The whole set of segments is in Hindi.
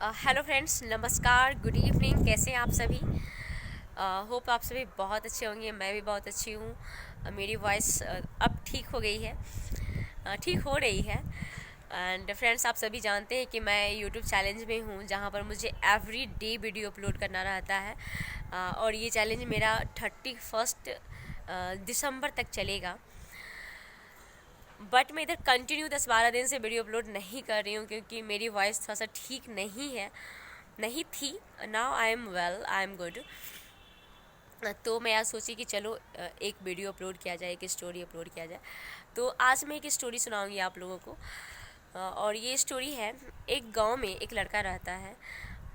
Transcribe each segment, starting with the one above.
हेलो फ्रेंड्स, नमस्कार, गुड इवनिंग। कैसे हैं आप सभी? होप आप सभी बहुत अच्छे होंगे। मैं भी बहुत अच्छी हूँ। मेरी वॉइस अब ठीक हो गई है, ठीक हो रही है। एंड फ्रेंड्स, आप सभी जानते हैं कि मैं यूट्यूब चैलेंज में हूँ, जहाँ पर मुझे एवरी डे वीडियो अपलोड करना रहता है। और ये चैलेंज मेरा 31 दिसंबर तक चलेगा। बट मैं इधर कंटिन्यू 10-12 दिन से वीडियो अपलोड नहीं कर रही हूँ, क्योंकि मेरी वॉइस थोड़ा सा ठीक नहीं थी। Now I am well, I am good. तो मैं आज सोची कि चलो एक वीडियो अपलोड किया जाए, एक स्टोरी अपलोड किया जाए। तो आज मैं एक स्टोरी सुनाऊंगी आप लोगों को। और ये स्टोरी है, एक गांव में एक लड़का रहता है,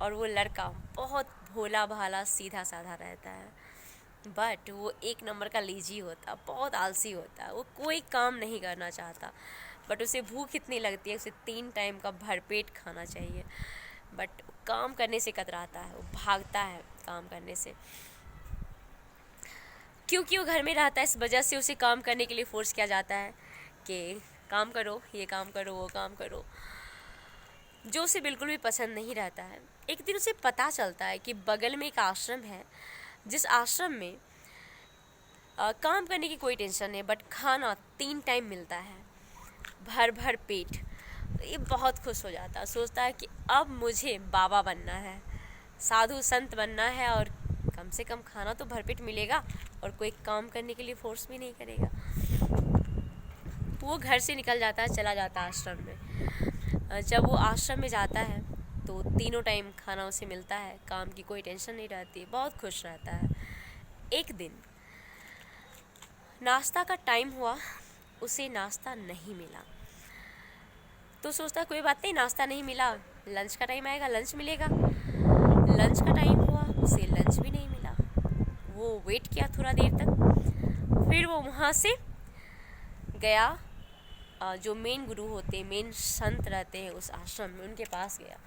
और वो लड़का बहुत भोला भाला सीधा साधा रहता है। बट वो एक नंबर का लेजी होता, बहुत आलसी होता है। वो कोई काम नहीं करना चाहता, बट उसे भूख इतनी लगती है, उसे 3 टाइम का भरपेट खाना चाहिए। बट काम करने से कतराता है, वो भागता है काम करने से, क्योंकि वो घर में रहता है। इस वजह से उसे काम करने के लिए फोर्स किया जाता है कि काम करो, ये काम करो, वो काम करो, जो उसे बिल्कुल भी पसंद नहीं रहता है। एक दिन उसे पता चलता है कि बगल में एक आश्रम है, जिस आश्रम में काम करने की कोई टेंशन नहीं, बट खाना 3 टाइम मिलता है, भर भर पेट। ये बहुत खुश हो जाता है, सोचता है कि अब मुझे बाबा बनना है, साधु संत बनना है, और कम से कम खाना तो भरपेट मिलेगा और कोई काम करने के लिए फोर्स भी नहीं करेगा। वो घर से निकल जाता है, चला जाता है आश्रम में। जब वो आश्रम में जाता है तो 3 टाइम खाना उसे मिलता है, काम की कोई टेंशन नहीं रहती, बहुत खुश रहता है। एक दिन नाश्ता का टाइम हुआ, उसे नाश्ता नहीं मिला। तो सोचता कोई बात नहीं, नाश्ता नहीं मिला, लंच का टाइम आएगा, लंच मिलेगा। लंच का टाइम हुआ, उसे लंच भी नहीं मिला। वो वेट किया थोड़ा देर तक, फिर वो वहाँ से गया। जो मेन गुरु होते, मेन संत रहते हैं उस आश्रम में, उनके पास गया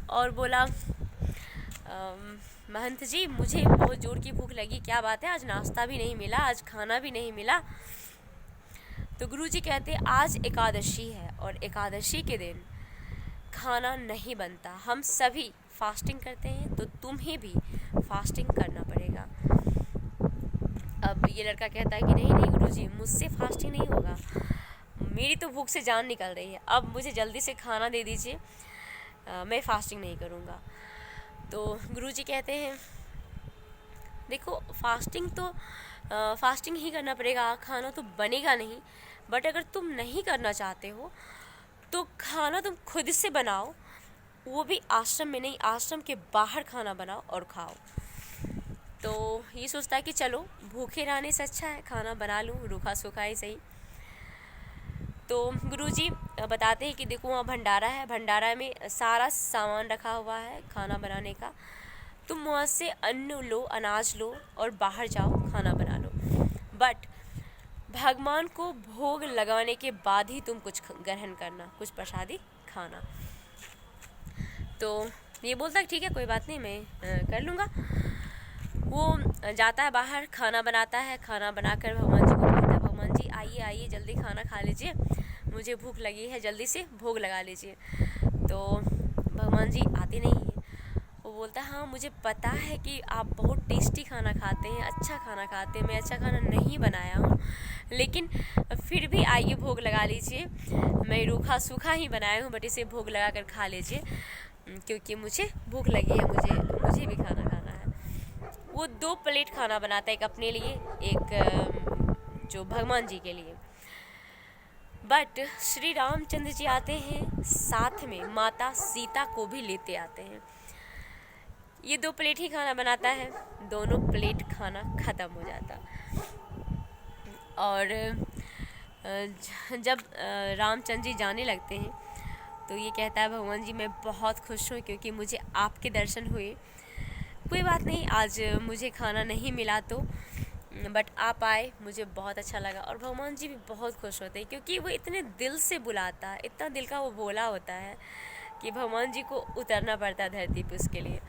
और बोला, महंत जी, मुझे बहुत जोर की भूख लगी, क्या बात है, आज नाश्ता भी नहीं मिला, आज खाना भी नहीं मिला। तो गुरुजी कहते, आज एकादशी है और एकादशी के दिन खाना नहीं बनता, हम सभी फास्टिंग करते हैं, तो तुम्हें भी फास्टिंग करना पड़ेगा। अब ये लड़का कहता है कि नहीं नहीं गुरुजी, मुझसे फास्टिंग नहीं होगा, मेरी तो भूख से जान निकल रही है, अब मुझे जल्दी से खाना दे दीजिए, मैं फास्टिंग नहीं करूँगा। तो गुरुजी कहते हैं, देखो फास्टिंग ही करना पड़ेगा, खाना तो बनेगा नहीं, बट अगर तुम नहीं करना चाहते हो तो खाना तुम खुद से बनाओ, वो भी आश्रम में नहीं, आश्रम के बाहर खाना बनाओ और खाओ। तो ये सोचता है कि चलो, भूखे रहने से अच्छा है खाना बना लूँ, रूखा सूखा ही सही। तो गुरुजी बताते हैं कि देखो, वहाँ भंडारा है, भंडारा में सारा सामान रखा हुआ है खाना बनाने का, तुम वहाँ से अन्न लो, अनाज लो और बाहर जाओ, खाना बना लो, बट भगवान को भोग लगाने के बाद ही तुम कुछ ग्रहण करना, कुछ प्रसादी खाना। तो ये बोलता है ठीक है, कोई बात नहीं, मैं कर लूँगा। वो जाता है बाहर, खाना बनाता है, खाना बनाकर भगवान जी को कहता है, भगवान जी आइए आइए, जल्दी खाना खा लीजिए, मुझे भूख लगी है, जल्दी से भोग लगा लीजिए। तो भगवान जी आते नहीं हैं। वो बोलता है, हाँ मुझे पता है कि आप बहुत टेस्टी खाना खाते हैं, अच्छा खाना खाते हैं, मैं अच्छा खाना नहीं बनाया हूँ, लेकिन फिर भी आइए भोग लगा लीजिए, मैं रूखा सूखा ही बनाया हूँ, बट इसे भोग लगा कर खा लीजिए, क्योंकि मुझे भूख लगी है, मुझे भी खाना खाना है। वो 2 प्लेट खाना बनाता है, एक अपने लिए, एक जो भगवान जी के लिए। बट श्री रामचंद्र जी आते हैं, साथ में माता सीता को भी लेते आते हैं। ये 2 प्लेट ही खाना बनाता है, दोनों प्लेट खाना ख़त्म हो जाता। और जब रामचंद्र जी जाने लगते हैं तो ये कहता है, भगवान जी मैं बहुत खुश हूँ क्योंकि मुझे आपके दर्शन हुए, कोई बात नहीं, आज मुझे खाना नहीं मिला तो, बट आप आए, मुझे बहुत अच्छा लगा। और भगवान जी भी बहुत खुश होते हैं, क्योंकि वो इतने दिल से बुलाता है, इतना दिल का वो भोला होता है कि भगवान जी को उतरना पड़ता है धरती पे उसके लिए।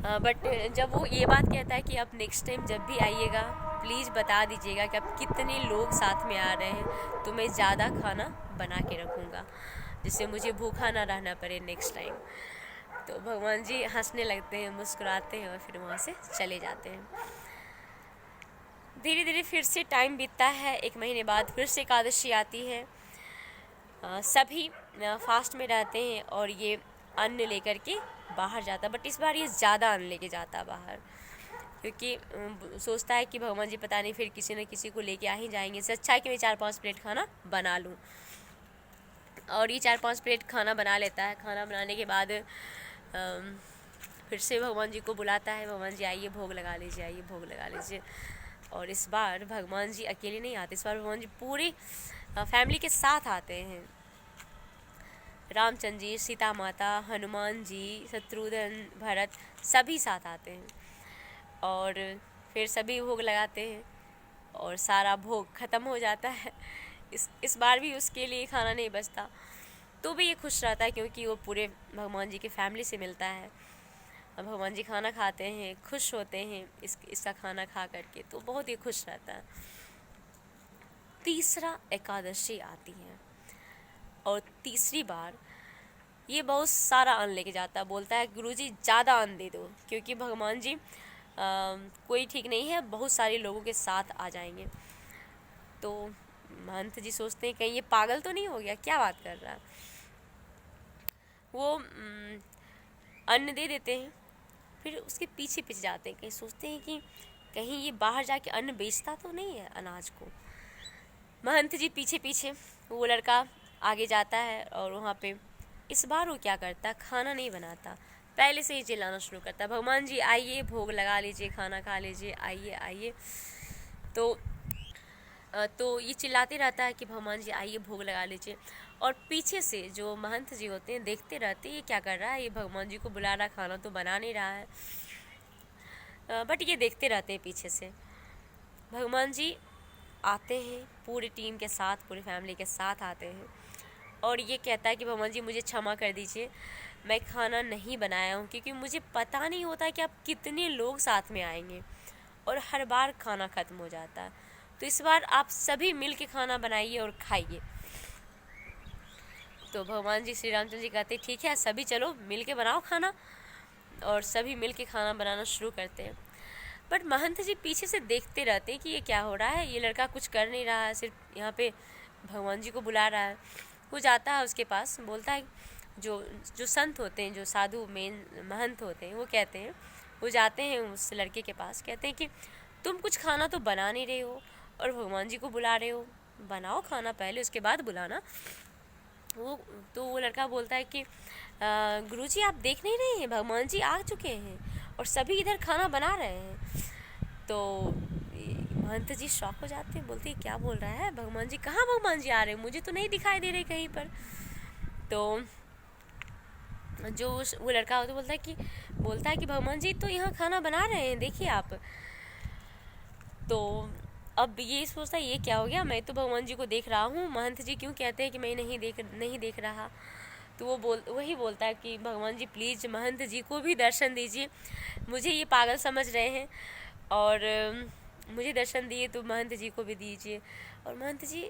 बट जब वो ये बात कहता है कि आप नेक्स्ट टाइम जब भी आइएगा प्लीज़ बता दीजिएगा कि आप कितने लोग साथ में आ रहे हैं, तो मैं ज़्यादा खाना बना के रखूँगा। जिससे मुझे भूखा ना रहना पड़े नेक्स्ट टाइम। तो भगवान जी हंसने लगते हैं, मुस्कुराते हैं और फिर वहाँ से चले जाते हैं। धीरे धीरे फिर से टाइम बीतता है, 1 महीने बाद फिर से एकादशी आती है। सभी फास्ट में रहते हैं और ये अन्न लेकर के बाहर जाता है, बट इस बार ये ज़्यादा अन्न लेके जाता है बाहर, क्योंकि सोचता है कि भगवान जी पता नहीं फिर किसी न किसी को लेके आ ही जाएंगे, इससे अच्छा है कि मैं 4-5 प्लेट खाना बना लूँ। और ये 4-5 प्लेट खाना बना लेता है। खाना बनाने के बाद फिर से भगवान जी को बुलाता है, भगवान जी आइए भोग लगा लीजिए, आइए भोग लगा लीजिए। और इस बार भगवान जी अकेले नहीं आते, इस बार भगवान जी पूरी फैमिली के साथ आते हैं। रामचंद्र जी, सीता माता, हनुमान जी, शत्रुघ्न, भरत सभी साथ आते हैं और फिर सभी भोग लगाते हैं और सारा भोग ख़त्म हो जाता है। इस बार भी उसके लिए खाना नहीं बचता, तो भी ये खुश रहता है क्योंकि वो पूरे भगवान जी की फैमिली से मिलता है। अब भगवान जी खाना खाते हैं, खुश होते हैं इसका खाना खा करके, तो बहुत ही खुश रहता है। तीसरा एकादशी आती है और तीसरी बार ये बहुत सारा अन्न लेके जाता है। बोलता है गुरुजी ज़्यादा अन्न दे दो, क्योंकि भगवान जी कोई ठीक नहीं है, बहुत सारे लोगों के साथ आ जाएंगे। तो महंत जी सोचते हैं कहीं ये पागल तो नहीं हो गया, क्या बात कर रहा है। वो अन्न दे देते हैं, फिर उसके पीछे पीछे जाते हैं, कहीं सोचते हैं कि कहीं ये बाहर जाके अन्न बेचता तो नहीं है अनाज को। महंत जी पीछे पीछे, वो लड़का आगे जाता है और वहाँ पे इस बार वो क्या करता, खाना नहीं बनाता, पहले से ही चिल्लाना शुरू करता है, भगवान जी आइए भोग लगा लीजिए, खाना खा लीजिए, आइए आइए। तो ये चिल्लाते रहता है कि भगवान जी आइए भोग लगा लीजिए। और पीछे से जो महंत जी होते हैं देखते रहते हैं ये क्या कर रहा है, ये भगवान जी को बुला रहा, खाना तो बना नहीं रहा है। बट ये देखते रहते हैं पीछे से। भगवान जी आते हैं पूरी टीम के साथ, पूरी फैमिली के साथ आते हैं और ये कहता है कि भगवान जी मुझे क्षमा कर दीजिए, मैं खाना नहीं बनाया हूँ, क्योंकि मुझे पता नहीं होता कि आप कितने लोग साथ में आएंगे और हर बार खाना ख़त्म हो जाता है। तो इस बार आप सभी मिल के खाना बनाइए और खाइए। तो भगवान जी श्री रामचंद्र जी कहते ठीक है, सभी चलो मिल के बनाओ खाना, और सभी मिल के खाना बनाना शुरू करते हैं। बट महंत जी पीछे से देखते रहते हैं कि ये क्या हो रहा है, ये लड़का कुछ कर नहीं रहा है, सिर्फ यहाँ पे भगवान जी को बुला रहा है। वो जाता है उसके पास, बोलता है जो संत होते हैं, जो साधु मेन महंत होते हैं, वो कहते हैं, वो जाते हैं उस लड़के के पास, कहते हैं कि तुम कुछ खाना तो बना नहीं रहे हो और भगवान जी को बुला रहे हो, बनाओ खाना पहले उसके बाद बुलाना। वो लड़का बोलता है कि गुरुजी आप देख नहीं रहे हैं, भगवान जी आ चुके हैं और सभी इधर खाना बना रहे हैं। तो महंत जी शॉक हो जाते हैं, बोलते हैं क्या बोल रहा है, भगवान जी कहाँ, भगवान जी आ रहे हैं, मुझे तो नहीं दिखाई दे रहे कहीं पर। तो जो वो लड़का होता बोलता है कि भगवान जी तो यहाँ खाना बना रहे हैं, देखिए आप। तो अब ये सोचता है ये क्या हो गया, मैं तो भगवान जी को देख रहा हूँ, महंत जी क्यों कहते हैं कि मैं नहीं देख रहा। तो वही बोलता है कि भगवान जी प्लीज़ महंत जी को भी दर्शन दीजिए, मुझे ये पागल समझ रहे हैं और मुझे दर्शन दिए तो महंत जी को भी दीजिए। और महंत जी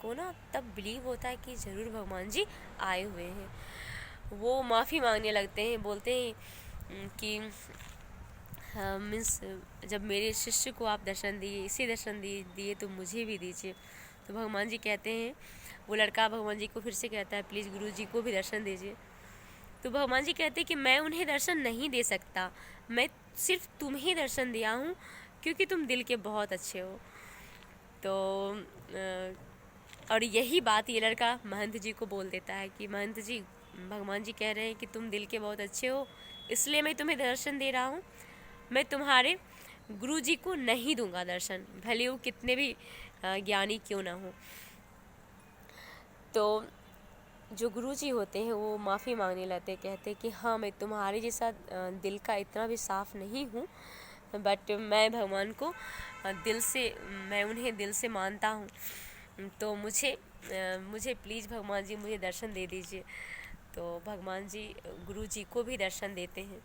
को ना तब बिलीव होता है कि ज़रूर भगवान जी आए हुए हैं। वो माफ़ी मांगने लगते हैं, बोलते हैं कि मीन्स जब मेरे शिष्य को आप दर्शन दिए, इसे दर्शन दिए तो मुझे भी दीजिए। तो भगवान जी कहते हैं, वो लड़का भगवान जी को फिर से कहता है प्लीज़ गुरु जी को भी दर्शन दीजिए। तो भगवान जी कहते हैं कि मैं उन्हें दर्शन नहीं दे सकता, मैं सिर्फ तुम्हें दर्शन दिया हूँ क्योंकि तुम दिल के बहुत अच्छे हो। तो और यही बात ये लड़का महंत जी को बोल देता है कि महंत जी भगवान जी कह रहे हैं कि तुम दिल के बहुत अच्छे हो, इसलिए मैं तुम्हें दर्शन दे रहा हूँ, मैं तुम्हारे गुरु जी को नहीं दूंगा दर्शन, भले वो कितने भी ज्ञानी क्यों ना हो। तो जो गुरु जी होते हैं वो माफ़ी मांगने लगते, कहते कि हाँ मैं तुम्हारे जैसा दिल का इतना भी साफ़ नहीं हूँ, बट मैं भगवान को मैं उन्हें दिल से मानता हूँ, तो मुझे प्लीज़ भगवान जी मुझे दर्शन दे दीजिए। तो भगवान जी गुरु जी को भी दर्शन देते हैं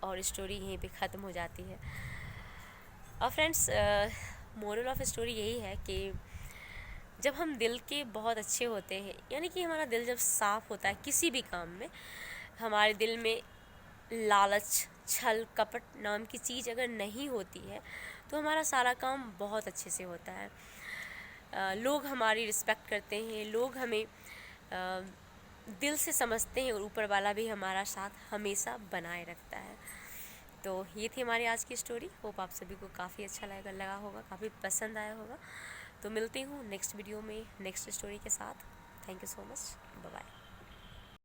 और स्टोरी यहीं पे ख़त्म हो जाती है। और फ्रेंड्स मोरल ऑफ स्टोरी यही है कि जब हम दिल के बहुत अच्छे होते हैं, यानी कि हमारा दिल जब साफ़ होता है किसी भी काम में, हमारे दिल में लालच, छल, कपट नाम की चीज़ अगर नहीं होती है तो हमारा सारा काम बहुत अच्छे से होता है। लोग हमारी रिस्पेक्ट करते हैं, लोग हमें दिल से समझते हैं और ऊपर वाला भी हमारा साथ हमेशा बनाए रखता है। तो ये थी हमारी आज की स्टोरी। होप आप सभी को काफ़ी अच्छा लगा होगा, काफ़ी पसंद आया होगा। तो मिलती हूँ नेक्स्ट वीडियो में नेक्स्ट स्टोरी के साथ। Thank you so much, bye bye.